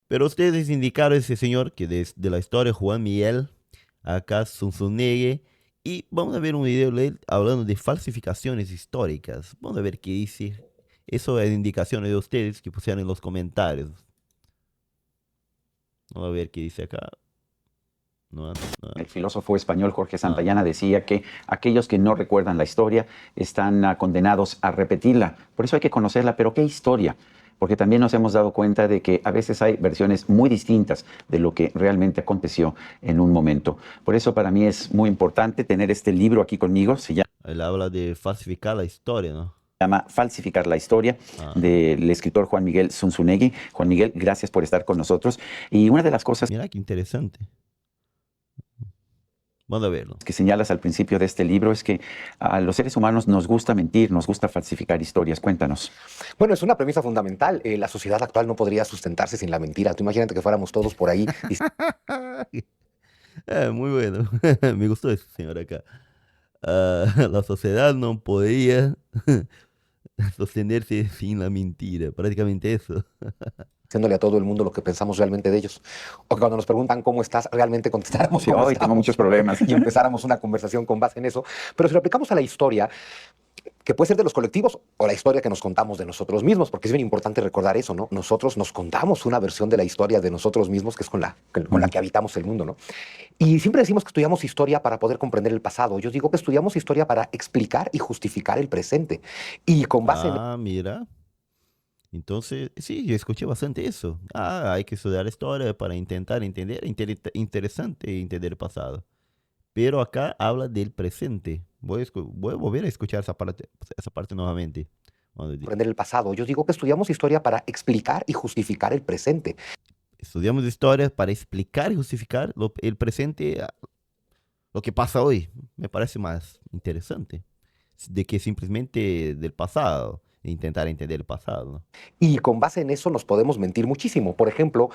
Pero ustedes indicaron ese señor que de la historia, Juan Miguel, acá Zunzunegui, y vamos a ver un video de él hablando de falsificaciones históricas. Vamos a ver qué dice. Eso es indicaciones de ustedes que pusieron en los comentarios. Vamos a ver qué dice acá. No, no. El filósofo español Jorge Ah, Santayana decía que aquellos que no recuerdan la historia están condenados a repetirla. Por eso hay que conocerla, pero ¿qué historia? Porque también nos hemos dado cuenta de que a veces hay versiones muy distintas de lo que realmente aconteció en un momento. Por eso para mí es muy importante tener este libro aquí conmigo. Se él habla de falsificar la historia, ¿no? llama Falsificar la historia, Ah, del escritor Juan Miguel Zunzunegui. Juan Miguel, gracias por estar con nosotros. Y una de las cosas mira qué interesante. Vamos a verlo. que señalas al principio de este libro es que a los seres humanos nos gusta mentir, nos gusta falsificar historias. Cuéntanos. Bueno, es una premisa fundamental. La sociedad actual no podría sustentarse sin la mentira. Tú imagínate que fuéramos todos por ahí Muy bueno. Me gustó eso, señor acá. Ah, la sociedad no podía sostenerse sin la mentira. Prácticamente eso. diciéndole a todo el mundo lo que pensamos realmente de ellos. O que cuando nos preguntan cómo estás, realmente contestáramos Sí, cómo hoy tengo estamos muchos problemas. y empezáramos una conversación con base en eso. Pero si lo aplicamos a la historia, que puede ser de los colectivos o la historia que nos contamos de nosotros mismos, porque es bien importante recordar eso, ¿no? Nosotros nos contamos una versión de la historia de nosotros mismos, que es con la que habitamos el mundo, ¿no? Y siempre decimos que estudiamos historia para poder comprender el pasado. Yo digo que estudiamos historia para explicar y justificar el presente. Y con base en Ah, mira. Entonces, sí, yo escuché bastante eso. Ah, hay que estudiar historia para intentar entender. Interesante entender el pasado. Pero acá habla del presente. Voy a volver a escuchar esa parte nuevamente. Cuando comprender el pasado, yo digo que estudiamos historia para explicar y justificar el presente. estudiamos historia para explicar y justificar el presente, lo que pasa hoy. Me parece más interesante de que simplemente del pasado, e intentar entender el pasado, ¿no? Y con base en eso nos podemos mentir muchísimo. Por ejemplo,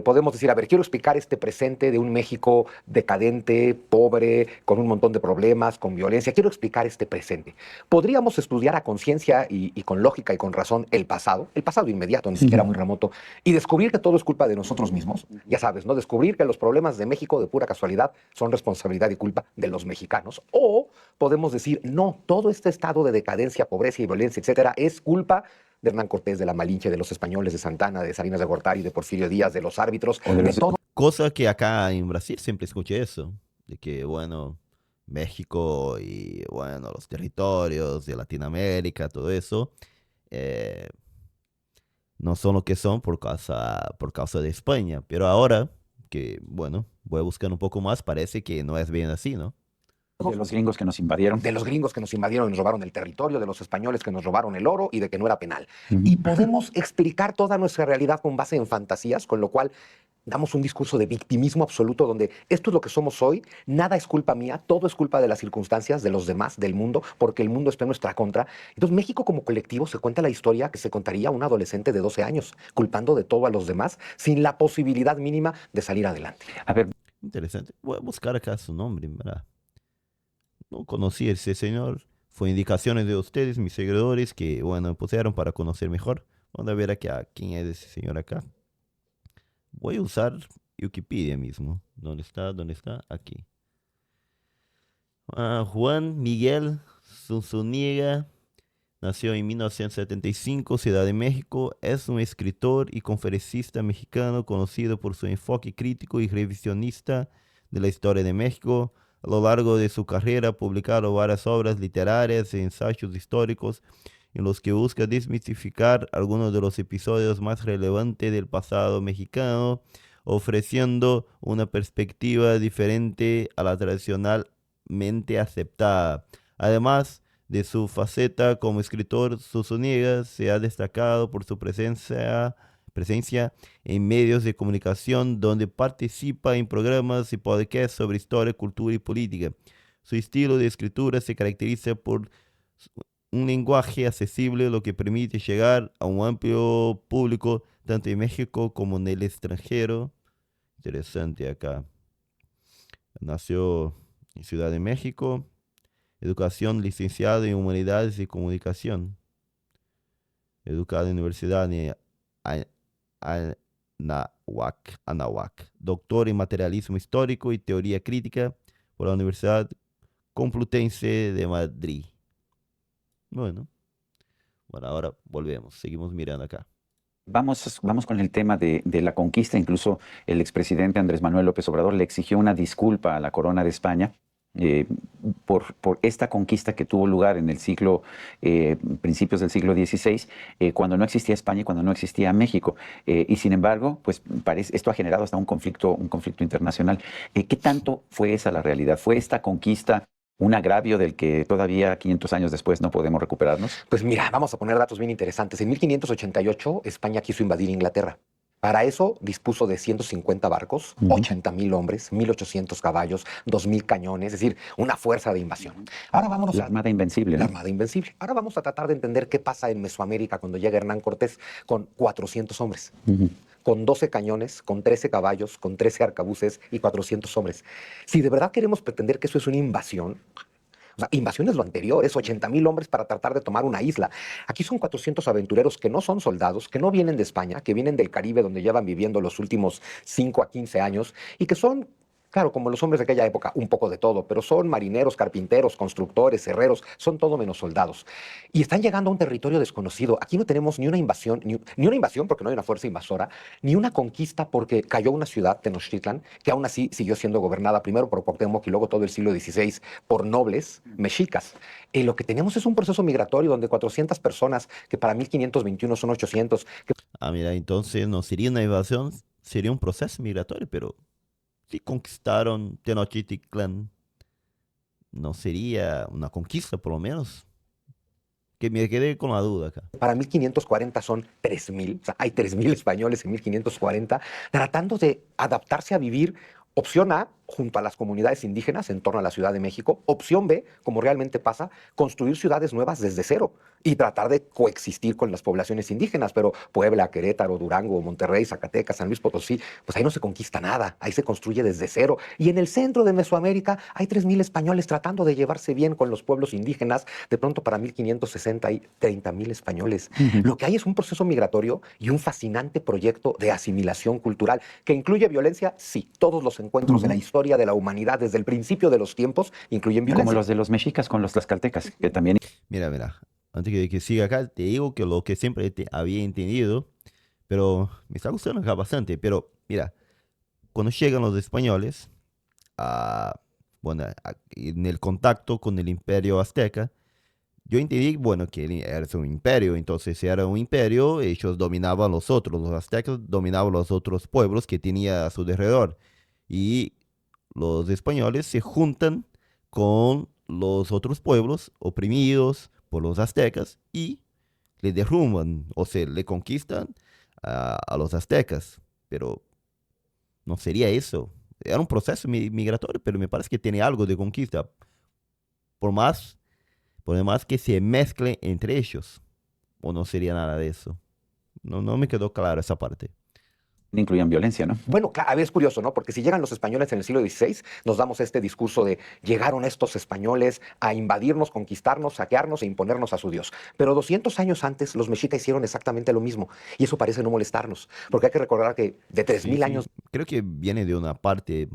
podemos decir, a ver, quiero explicar este presente de un México decadente, pobre, con un montón de problemas, con violencia. Quiero explicar este presente. Podríamos estudiar a conciencia y con lógica y con razón el pasado inmediato, ni siquiera muy remoto, y descubrir que todo es culpa de nosotros mismos. Ya sabes, ¿no? Descubrir que los problemas de México de pura casualidad son responsabilidad y culpa de los mexicanos. O podemos decir, no, todo este estado de decadencia, pobreza y violencia, etcétera, es culpa de Hernán Cortés, de la Malinche, de los españoles, de Santana, de Salinas de Gortari, de Porfirio Díaz, de los árbitros, O de de los- todo. Cosa que acá en Brasil siempre escuché eso, de que, bueno, México y, bueno, los territorios de Latinoamérica, todo eso, eh, no son lo que son por causa de España. Pero ahora que, bueno, voy a buscar un poco más, parece que no es bien así, ¿no? de los gringos que nos invadieron. De los gringos que nos invadieron y nos robaron el territorio, de los españoles que nos robaron el oro y de que no era penal. Ujú. Y podemos explicar toda nuestra realidad con base en fantasías, con lo cual damos un discurso de victimismo absoluto donde esto es lo que somos hoy, nada es culpa mía, todo es culpa de las circunstancias, de los demás, del mundo, porque el mundo está en nuestra contra. Entonces México como colectivo se cuenta la historia que se contaría a un adolescente de 12 años, culpando de todo a los demás, sin la posibilidad mínima de salir adelante. A ver, Interesante. Voy a buscar acá su nombre, ¿verdad? No conocí a ese señor. Fue indicaciones de ustedes, mis seguidores, que, bueno, pusieron para conocer mejor. Vamos a ver aquí quién es ese señor acá. Voy a usar Wikipedia mismo. ¿Dónde está? ¿Dónde está? Aquí. Juan Miguel Zunzunegui nació en 1975, Ciudad de México. Es un escritor y conferencista mexicano conocido por su enfoque crítico y revisionista de la historia de México. A lo largo de su carrera ha publicado varias obras literarias e ensayos históricos en los que busca desmitificar algunos de los episodios más relevantes del pasado mexicano, ofreciendo una perspectiva diferente a la tradicionalmente aceptada. Además de su faceta como escritor, Zúñiga se ha destacado por su presencia en medios de comunicación donde participa en programas y podcasts sobre historia, cultura y política. Su estilo de escritura se caracteriza por un lenguaje accesible, lo que permite llegar a un amplio público tanto en México como en el extranjero. Interesante acá. Nació en Ciudad de México. Educación, licenciado en Humanidades y Comunicación. Educado en la Universidad de Anahuac, doctor en materialismo histórico y teoría crítica por la Universidad Complutense de Madrid. Bueno, bueno, ahora volvemos, seguimos mirando acá. Vamos con el tema de la conquista. Incluso el expresidente Andrés Manuel López Obrador le exigió una disculpa a la corona de España eh, por esta conquista que tuvo lugar en el principios del siglo XVI, cuando no existía España y cuando no existía México. Y sin embargo, pues esto ha generado hasta un conflicto internacional. ¿Qué tanto fue esa la realidad? ¿Fue esta conquista un agravio del que todavía 500 años después no podemos recuperarnos? Pues mira, vamos a poner datos bien interesantes. En 1588, España quiso invadir Inglaterra. Para eso dispuso de 150 barcos, 80,000 hombres, 1,800 caballos, 2,000 cañones, es decir, una fuerza de invasión. Ahora vámonos La Armada Invencible, La ¿no? Armada Invencible. Ahora vamos a tratar de entender qué pasa en Mesoamérica cuando llega Hernán Cortés con 400 hombres. Con 12 cañones, con 13 caballos, con 13 arcabuces y 400 hombres. Si de verdad queremos pretender que eso es una invasión, o sea, invasión es lo anterior, es 80,000 hombres para tratar de tomar una isla. Aquí son 400 aventureros que no son soldados, que no vienen de España, que vienen del Caribe donde llevan viviendo los últimos 5 a 15 años y que son, claro, como los hombres de aquella época, un poco de todo, pero son marineros, carpinteros, constructores, herreros, son todo menos soldados. Y están llegando a un territorio desconocido. Aquí no tenemos ni una invasión, ni una invasión porque no hay una fuerza invasora, ni una conquista porque cayó una ciudad, Tenochtitlan, que aún así siguió siendo gobernada primero por Cuauhtémoc y luego todo el siglo XVI por nobles mexicas. Lo que tenemos es un proceso migratorio donde 400 personas, que para 1521 son 800, que Ah, mira, entonces no sería una invasión, sería un proceso migratorio, pero si conquistaron Tenochtitlan, no sería una conquista por lo menos. Que me quedé con la duda acá. para 1540 son 3,000, o sea, hay 3,000 españoles en 1540 tratando de adaptarse a vivir. Opción A, junto a las comunidades indígenas en torno a la Ciudad de México. Opción B, como realmente pasa, construir ciudades nuevas desde cero y tratar de coexistir con las poblaciones indígenas. Pero Puebla, Querétaro, Durango, Monterrey, Zacatecas, San Luis Potosí, pues ahí no se conquista nada, ahí se construye desde cero. Y en el centro de Mesoamérica hay 3,000 españoles tratando de llevarse bien con los pueblos indígenas. De pronto para 1560 hay 30,000 españoles. Lo que hay es un proceso migratorio y un fascinante proyecto de asimilación cultural que incluye violencia, sí. Todos los encuentros de la historia de la humanidad desde el principio de los tiempos incluyen Como violencia. los de los mexicas con los tlaxcaltecas, que también. Mira, antes que siga acá, te digo que lo que siempre te había entendido, pero me está gustando acá bastante. Pero mira, cuando llegan los españoles, bueno, en el contacto con el imperio azteca, yo entendí, bueno, que era un imperio, entonces si era un imperio, ellos dominaban los otros, los aztecas dominaban los otros pueblos que tenía a su alrededor. Y los españoles se juntan con los otros pueblos oprimidos por los aztecas y le derrumban, o sea, le conquistan a los aztecas. Pero no sería eso. Era un proceso migratorio, pero me parece que tiene algo de conquista. Por más, por más que se mezcle entre ellos. O no sería nada de eso. No me quedó claro esa parte. Incluían violencia, ¿no? Bueno, a ver, es curioso, ¿no? Porque si llegan los españoles en el siglo XVI, nos damos este discurso de llegaron estos españoles a invadirnos, conquistarnos, saquearnos e imponernos a su Dios. Pero 200 años antes, los mexicas hicieron exactamente lo mismo. Y eso parece no molestarnos, porque hay que recordar que de 3,000 Sí, años creo que viene de una parte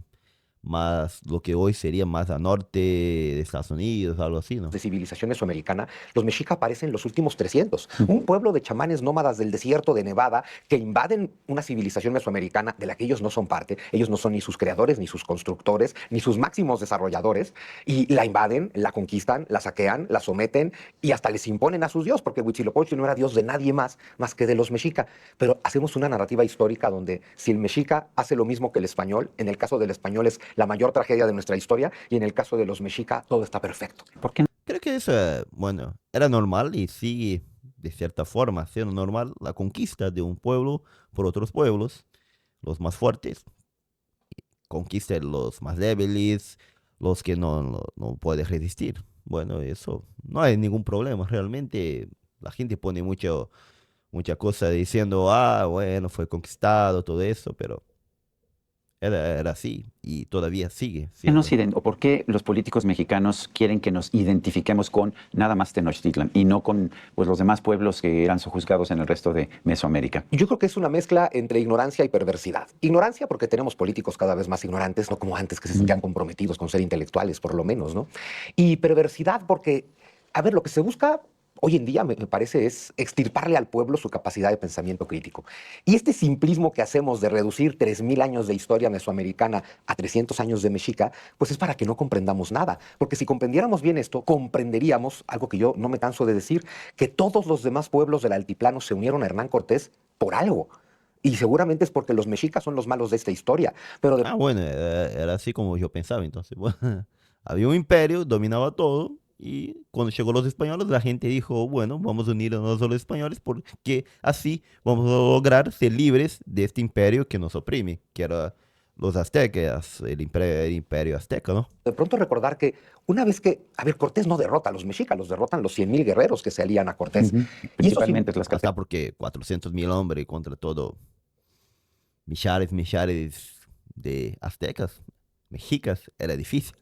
más, lo que hoy sería más al norte de Estados Unidos, algo así, ¿no? de civilización mesoamericana, los mexicas aparecen los últimos 300. Un pueblo de chamanes nómadas del desierto de Nevada que invaden una civilización mesoamericana de la que ellos no son parte. Ellos no son ni sus creadores, ni sus constructores, ni sus máximos desarrolladores. Y la invaden, la conquistan, la saquean, la someten y hasta les imponen a sus dioses, porque Huitzilopochtli no era dios de nadie más que de los mexicas. Pero hacemos una narrativa histórica donde si el mexica hace lo mismo que el español, en el caso del español es la mayor tragedia de nuestra historia y en el caso de los mexicas todo está perfecto. ¿Por qué Creo que eso, bueno, era normal y sigue de cierta forma siendo normal la conquista de un pueblo por otros pueblos, los más fuertes, conquistan los más débiles, los que no pueden resistir. Bueno, eso no hay ningún problema, realmente la gente pone mucha cosa diciendo, bueno, fue conquistado, todo eso, pero Era así y todavía sigue ¿Qué nos siendo. o por qué los políticos mexicanos quieren que nos identifiquemos con nada más Tenochtitlan y no con pues, los demás pueblos que eran sojuzgados en el resto de Mesoamérica? Yo creo que es una mezcla entre ignorancia y perversidad. Ignorancia porque tenemos políticos cada vez más ignorantes, no como antes que se sentían comprometidos con ser intelectuales, por lo menos, ¿no? Y perversidad porque, a ver, lo que se busca hoy en día, me parece, es extirparle al pueblo su capacidad de pensamiento crítico. Y este simplismo que hacemos de reducir 3.000 años de historia mesoamericana a 300 años de mexica, pues es para que no comprendamos nada. Porque si comprendiéramos bien esto, comprenderíamos algo que yo no me canso de decir, que todos los demás pueblos del altiplano se unieron a Hernán Cortés por algo. Y seguramente es porque los mexicas son los malos de esta historia. Pero de Ah, bueno, era así como yo pensaba. Entonces, bueno, había un imperio, dominaba todo. Y cuando llegó los españoles, la gente dijo, bueno, vamos a unirnos a los españoles porque así vamos a lograr ser libres de este imperio que nos oprime, que era los aztecas, el imperio azteca, ¿no? de pronto recordar que una vez que, a ver, Cortés no derrota a los mexicas, los derrotan los 100.000 guerreros que se alían a Cortés. Ujú. Y eso Principalmente Tlaxcaltecas. Hasta porque 400.000 hombres contra todo, millares de aztecas, mexicas, era difícil.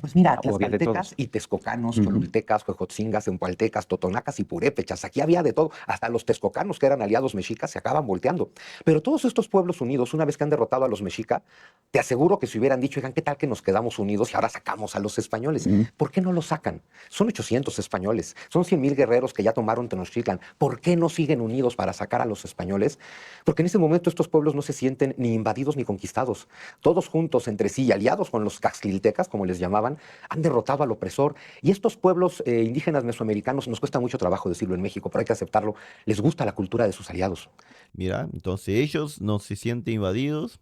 pues mira, O había de tlaxcaltecas todos. y texcocanos, Ujú. cholultecas, huejotzingas, empualtecas, totonacas y purépechas. Aquí había de todo. Hasta los texcocanos, que eran aliados mexicas, se acaban volteando. Pero todos estos pueblos unidos, una vez que han derrotado a los mexicas, te aseguro que si hubieran dicho, oigan, ¿qué tal que nos quedamos unidos y ahora sacamos a los españoles? Ujú. ¿Por qué no los sacan? Son 800 españoles, son 100.000 guerreros que ya tomaron Tenochtitlan. ¿Por qué no siguen unidos para sacar a los españoles? Porque en ese momento estos pueblos no se sienten ni invadidos ni conquistados. Todos juntos entre sí y aliados con los caxliltecas, como les llamaban, han derrotado al opresor. Y estos pueblos indígenas mesoamericanos, nos cuesta mucho trabajo decirlo en México, pero hay que aceptarlo, les gusta la cultura de sus aliados. Mira, entonces ellos no se sienten invadidos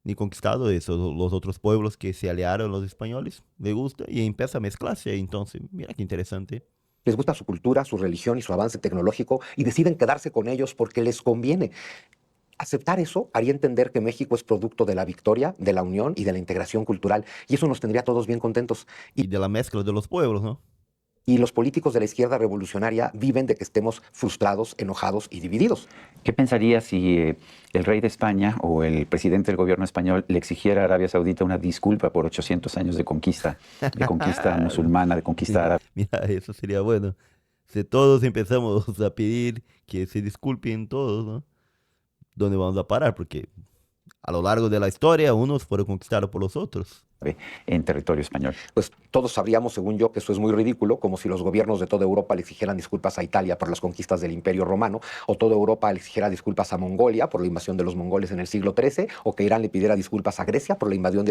ni conquistados, esos, los otros pueblos que se aliaron a los españoles, le gusta y empieza a mezclarse. Entonces, mira qué interesante. Les gusta su cultura, su religión y su avance tecnológico y deciden quedarse con ellos porque les conviene. Aceptar eso haría entender que México es producto de la victoria, de la unión y de la integración cultural. Y eso nos tendría a todos bien contentos. Y de la mezcla de los pueblos, ¿no? Y los políticos de la izquierda revolucionaria viven de que estemos frustrados, enojados y divididos. ¿Qué pensaría si el rey de España o el presidente del gobierno español le exigiera a Arabia Saudita una disculpa por 800 años de conquista musulmana, de conquista árabe? Mira, eso sería bueno. Si todos empezamos a pedir que se disculpen todos, ¿no? ¿Dónde vamos a parar? Porque a lo largo de la historia, unos fueron conquistados por los otros. En territorio español. Pues todos sabríamos, según yo, que eso es muy ridículo, como si los gobiernos de toda Europa le exigieran disculpas a Italia por las conquistas del Imperio Romano, o toda Europa le exigiera disculpas a Mongolia por la invasión de los mongoles en el siglo XIII, o que Irán le pidiera disculpas a Grecia por la invasión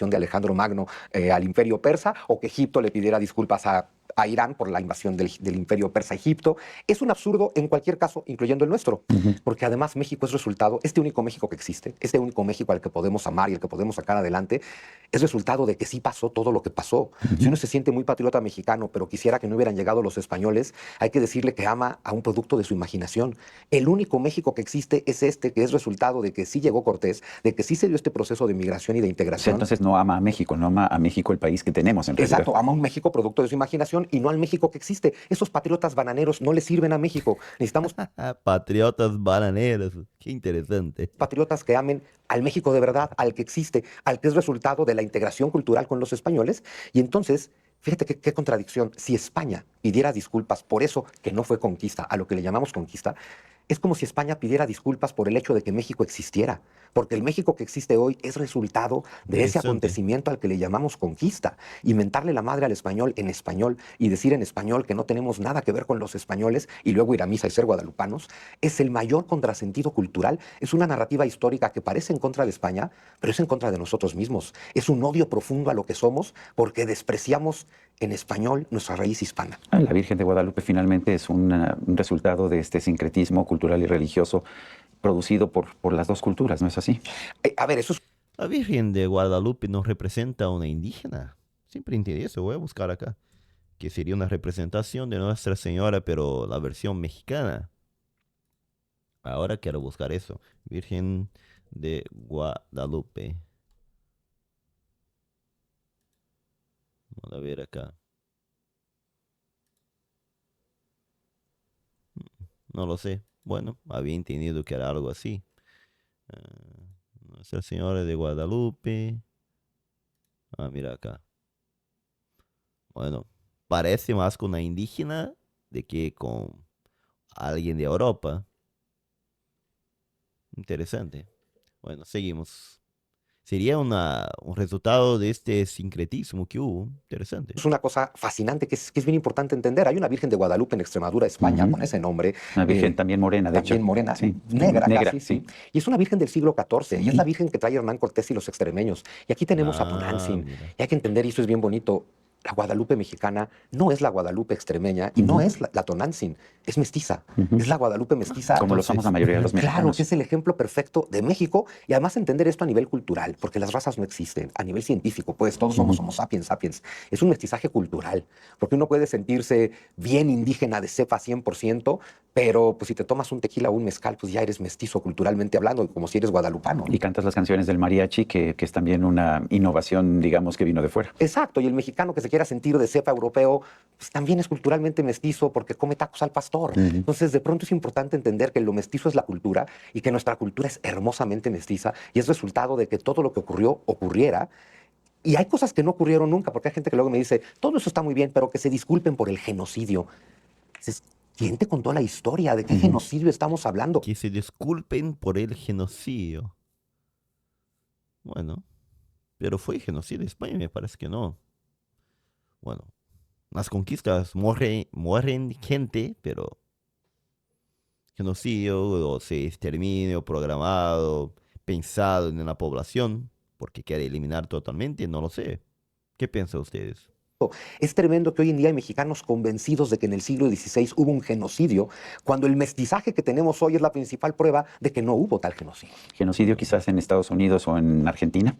de Alejandro Magno al Imperio Persa, o que Egipto le pidiera disculpas a Irán por la invasión del Imperio Persa a Egipto. Es un absurdo en cualquier caso, incluyendo el nuestro, porque además México es resultado, este único México que existe, este único México al que podemos amar y al que podemos sacar adelante, es resultado de que sí pasó todo lo que pasó. Si uno se siente muy patriota mexicano, pero quisiera que no hubieran llegado los españoles, hay que decirle que ama a un producto de su imaginación. El único México que existe es este, que es resultado de que sí llegó Cortés, de que sí se dio este proceso de migración y de O sea, integración. entonces no ama a México, no ama a México el país que tenemos en realidad. Exacto, ama a un México producto de su imaginación y no al México que existe. Esos patriotas bananeros no le sirven a México. Necesitamos Patriotas bananeros. Qué interesante. patriotas que amen al México de verdad, al que existe, al que es resultado de la integración cultural con los españoles. Y entonces, fíjate qué contradicción. Si España pidiera disculpas por eso que no fue conquista, a lo que le llamamos conquista, es como si España pidiera disculpas por el hecho de que México existiera, porque el México que existe hoy es resultado de ese Interesante. acontecimiento al que le llamamos conquista. Inventarle la madre al español en español y decir en español que no tenemos nada que ver con los españoles y luego ir a misa y ser guadalupanos es el mayor contrasentido cultural. Es una narrativa histórica que parece en contra de España, pero es en contra de nosotros mismos. Es un odio profundo a lo que somos porque despreciamos en español nuestra raíz hispana. La Virgen de Guadalupe finalmente es un resultado de este sincretismo cultural y religioso producido por las dos culturas, ¿no es así? A ver, eso es La Virgen de Guadalupe nos representa a una indígena. Siempre entendí eso, voy a buscar acá. Que sería una representación de Nuestra Señora, pero la versión mexicana. Ahora quiero buscar eso. Virgen de Guadalupe. Vamos a ver acá. No lo sé. Bueno, había entendido que era algo así. Ah, Nuestra Señora de Guadalupe. Ah, mira acá. Bueno, parece más con una indígena de que con alguien de Europa. Interesante. Bueno, seguimos. Sería un resultado de este sincretismo que hubo. Interesante. Es una cosa fascinante que es bien importante entender. Hay una Virgen de Guadalupe en Extremadura, España, con ese nombre. Una virgen también morena, de hecho. También morena, Sí, negra negra, casi, sí. sí. Y es una virgen del siglo XIV, y es la virgen que trae Hernán Cortés y los extremeños. Y aquí tenemos a Ah, Tonantzin. mira. Y hay que entender, y eso es bien bonito, la Guadalupe mexicana no es la Guadalupe extremeña y no es la Tonantzin, es mestiza. Es la Guadalupe mestiza. Como lo somos la mayoría de los Claro, mexicanos. que es el ejemplo perfecto de México, y además entender esto a nivel cultural, porque las razas no existen. A nivel científico, pues todos somos Homo sapiens sapiens. Es un mestizaje cultural, porque uno puede sentirse bien indígena de cepa 100%, pero pues si te tomas un tequila o un mezcal, pues ya eres mestizo culturalmente hablando, como si eres guadalupano, ¿no? Y cantas las canciones del mariachi, que es también una innovación, digamos, que vino de fuera. Exacto, y el mexicano que se quiera sentir de cepa europeo, pues también es culturalmente mestizo porque come tacos al pastor. Entonces, de pronto es importante entender que lo mestizo es la cultura y que nuestra cultura es hermosamente mestiza y es resultado de que todo lo que ocurrió ocurriera. Y hay cosas que no ocurrieron nunca, porque hay gente que luego me dice, todo eso está muy bien, pero que se disculpen por el genocidio. Dices, ¿quién te contó la historia? ¿De qué genocidio estamos hablando? Que se disculpen por el genocidio. Bueno, pero fue genocidio de España, me parece que no. Bueno, las conquistas mueren gente, pero genocidio o se exterminio programado, pensado en la población, porque quiere eliminar totalmente, no lo sé. ¿Qué piensan ustedes? Es tremendo que hoy en día hay mexicanos convencidos de que en el siglo XVI hubo un genocidio, cuando el mestizaje que tenemos hoy es la principal prueba de que no hubo tal genocidio. Genocidio quizás en Estados Unidos o en Argentina,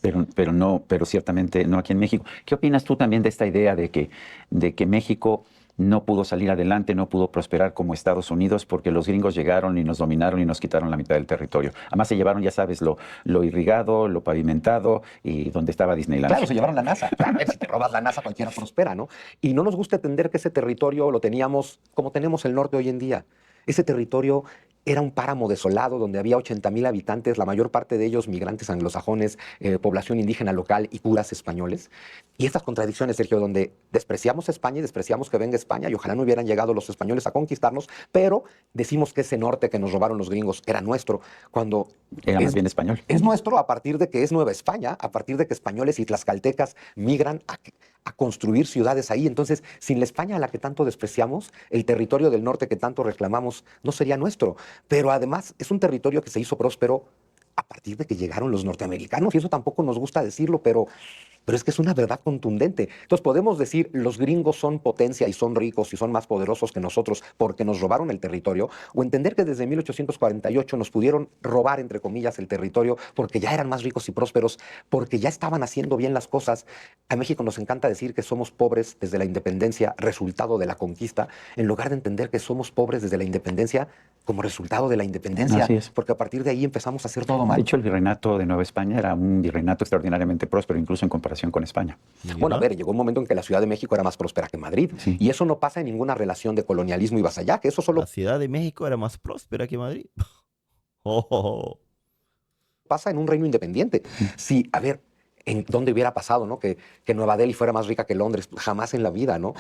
pero ciertamente no aquí en México. ¿Qué opinas tú también de esta idea de que México no pudo salir adelante, no pudo prosperar como Estados Unidos porque los gringos llegaron y nos dominaron y nos quitaron la mitad del territorio? Además se llevaron, ya sabes, lo irrigado, lo pavimentado y donde estaba Disneyland. Claro, se llevaron la NASA. A ver, si te robas la NASA, cualquiera prospera, ¿no? Y no nos gusta entender que ese territorio lo teníamos como tenemos el norte hoy en día. Ese territorio era un páramo desolado donde había 80,000 habitantes, la mayor parte de ellos migrantes anglosajones, población indígena local y curas españoles. Y estas contradicciones, Sergio, donde despreciamos a España y despreciamos que venga España, y ojalá no hubieran llegado los españoles a conquistarnos, pero decimos que ese norte que nos robaron los gringos era nuestro, cuando Era más bien español. es nuestro a partir de que es Nueva España, a partir de que españoles y tlaxcaltecas migran a construir ciudades ahí. Entonces, sin la España a la que tanto despreciamos, el territorio del norte que tanto reclamamos no sería nuestro. Pero además es un territorio que se hizo próspero a partir de que llegaron los norteamericanos, y eso tampoco nos gusta decirlo, pero es que es una verdad contundente. Entonces podemos decir, los gringos son potencia y son ricos y son más poderosos que nosotros porque nos robaron el territorio, o entender que desde 1848 nos pudieron robar, entre comillas, el territorio porque ya eran más ricos y prósperos, porque ya estaban haciendo bien las cosas. A México nos encanta decir que somos pobres desde la independencia, resultado de la conquista, en lugar de entender que somos pobres desde la independencia como resultado de la independencia, Así es. porque a partir de ahí empezamos a hacer todo De mal. hecho, el virreinato de Nueva España era un virreinato extraordinariamente próspero, incluso en comparación con España. Bueno, a Mira, ver, llegó un momento en que la Ciudad de México era más próspera que Madrid, Sí. y eso no pasa en ninguna relación de colonialismo y vasallaje, eso la solo Ciudad de México era más próspera que Madrid. Oh, oh, oh. pasa en un reino independiente. Si, a ver, en dónde hubiera pasado, ¿no? Que Nueva Delhi fuera más rica que Londres, jamás en la vida, ¿no?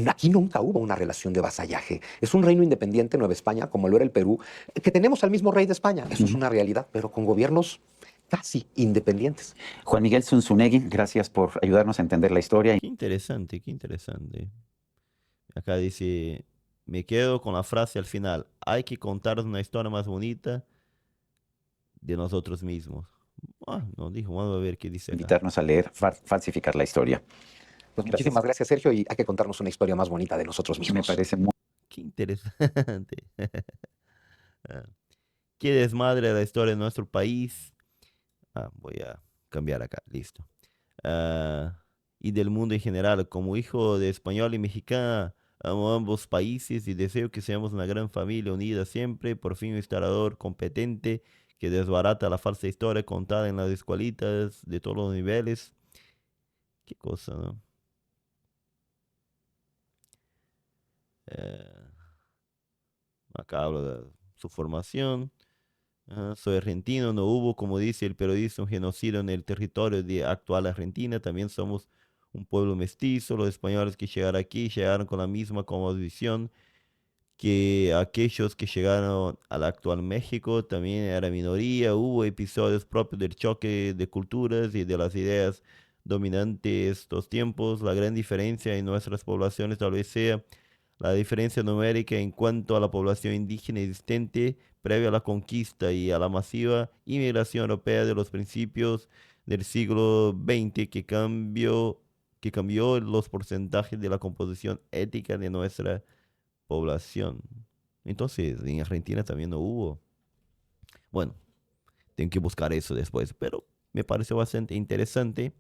Aquí nunca hubo una relación de vasallaje. Es un reino independiente, Nueva España, como lo era el Perú, que tenemos al mismo rey de España, eso es una realidad, pero con gobiernos casi independientes. Juan Miguel Zunzunegui, gracias por ayudarnos a entender la historia. Qué interesante, qué interesante. Acá dice, me quedo con la frase al final, hay que contar una historia más bonita de nosotros mismos. Ah, no dijo, vamos a ver qué dice acá. Invitarnos a leer, falsificar la historia. Pues muchísimas gracias, Sergio, y hay que contarnos una historia más bonita de nosotros Me mismos. parece muy... Qué interesante. Ah, qué desmadre la historia de nuestro país. Ah, voy a cambiar acá, listo. Ah, y del mundo en general. Como hijo de español y mexicana, amo ambos países y deseo que seamos una gran familia unida siempre. Por fin un historiador competente que desbarata la falsa historia contada en las escuelitas de todos los niveles. Qué cosa, ¿no? Eh, acá habla de su formación. Soy argentino, no hubo, como dice el periodista, un genocidio en el territorio de actual Argentina. También somos un pueblo mestizo. Los españoles que llegaron aquí llegaron con la misma cosmovisión que aquellos que llegaron al actual México. También era minoría. Hubo episodios propios del choque de culturas y de las ideas dominantes estos tiempos. La gran diferencia en nuestras poblaciones tal vez sea la diferencia numérica en cuanto a la población indígena existente previo a la conquista y a la masiva inmigración europea de los principios del siglo XX que cambió los porcentajes de la composición étnica de nuestra población. Entonces, en Argentina también no hubo. Bueno, tengo que buscar eso después, pero me pareció bastante interesante.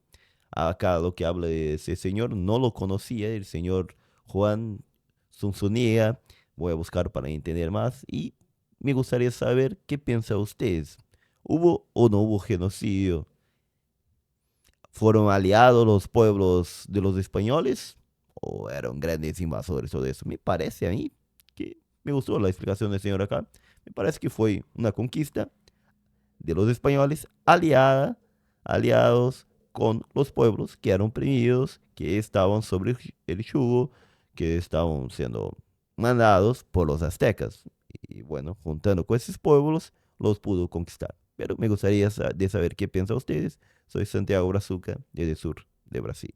Acá lo que habla de ese señor, no lo conocía, el señor Juan Zunzunía. Voy a buscar para entender más y me gustaría saber qué piensa ustedes. ¿Hubo o no hubo genocidio? ¿Fueron aliados los pueblos de los españoles? ¿O eran grandes invasores o de eso? Me parece a mí que me gustó la explicación del señor acá. Me parece que fue una conquista de los españoles aliados con los pueblos que eran oprimidos, que estaban sobre el yugo, que estaban siendo mandados por los aztecas. Y bueno, juntando con esos pueblos, los pudo conquistar. Pero me gustaría de saber qué piensan ustedes. Soy Santiago Brazuca, desde el sur de Brasil.